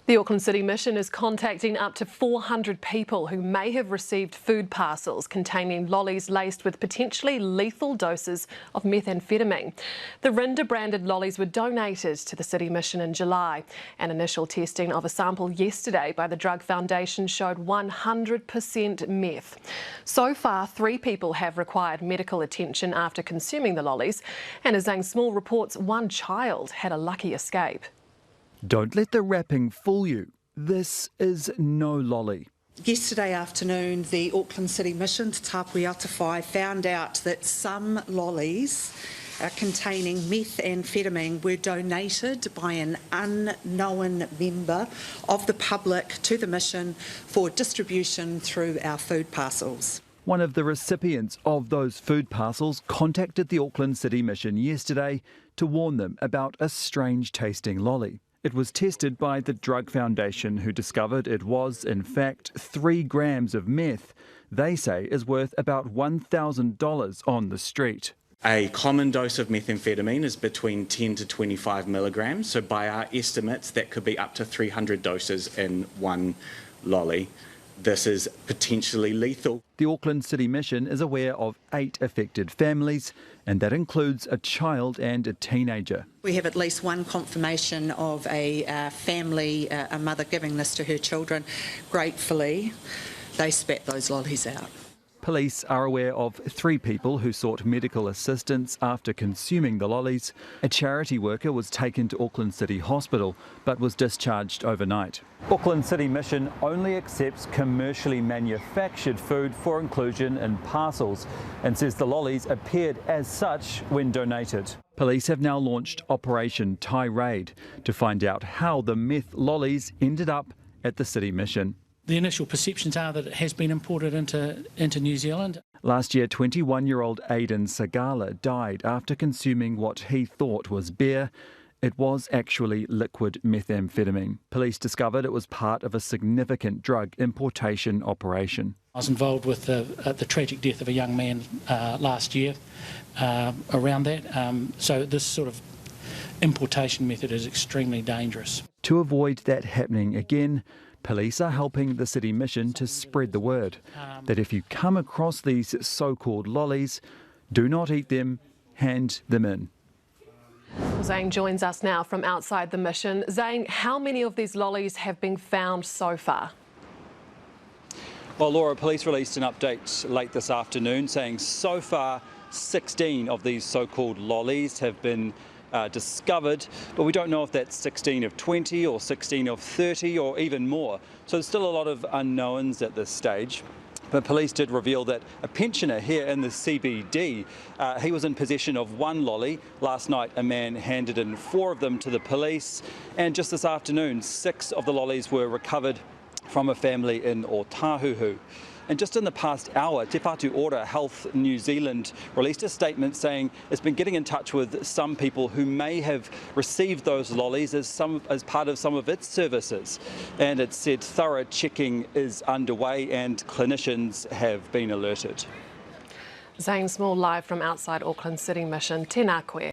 The Auckland City Mission is contacting up to 400 people who may have received food parcels containing lollies laced with potentially lethal doses of methamphetamine. The Rinda-branded lollies were donated to the City Mission in July, and initial testing of a sample yesterday by the Drug Foundation showed 100% meth. So far, 3 people have required medical attention after consuming the lollies, and as Zhang Small reports, 1 child had a lucky escape. Don't let the wrapping fool you. This is no lolly. Yesterday afternoon, the Auckland City Mission, Te Tapuiata Whai, found out that some lollies containing methamphetamine were donated by an unknown member of the public to the mission for distribution through our food parcels. One of the recipients of those food parcels contacted the Auckland City Mission yesterday to warn them about a strange tasting lolly. It was tested by the Drug Foundation, who discovered it was, in fact, 3 grams of meth. They say is worth about $1,000 on the street. A common dose of methamphetamine is between 10 to 25 milligrams, so by our estimates that could be up to 300 doses in one lolly. This is potentially lethal. The Auckland City Mission is aware of 8 affected families, and that includes a child and a teenager. We have at least one confirmation of a family, a mother giving this to her children. Gratefully, they spat those lollies out. Police are aware of 3 people who sought medical assistance after consuming the lollies. A charity worker was taken to Auckland City Hospital but was discharged overnight. Auckland City Mission only accepts commercially manufactured food for inclusion in parcels and says the lollies appeared as such when donated. Police have now launched Operation Thai Raid to find out how the meth lollies ended up at the City Mission. The initial perceptions are that it has been imported into New Zealand. Last year, 21-year-old Aidan Sagala died after consuming what he thought was beer. It was actually liquid methamphetamine. Police discovered it was part of a significant drug importation operation. I was involved with the tragic death of a young man last year around that. So this sort of importation method is extremely dangerous. To avoid that happening again, police are helping the City Mission to spread the word that if you come across these so-called lollies, do not eat them, hand them in. Zhang joins us now from outside the mission. Zhang, how many of these lollies have been found so far? Well, Laura, police released an update late this afternoon saying so far 16 of these so-called lollies have been discovered, but we don't know if that's 16 of 20 or 16 of 30 or even more. So there's still a lot of unknowns at this stage. But police did reveal that a pensioner here in the CBD, he was in possession of 1 lolly. Last night, a man handed in 4 of them to the police. And just this afternoon, 6 of the lollies were recovered from a family in Otahuhu. And just in the past hour, Te Whatu Ora Health New Zealand released a statement saying it's been getting in touch with some people who may have received those lollies as part of some of its services. And it said thorough checking is underway and clinicians have been alerted. Zhang Small live from outside Auckland City Mission. Tēnā koe.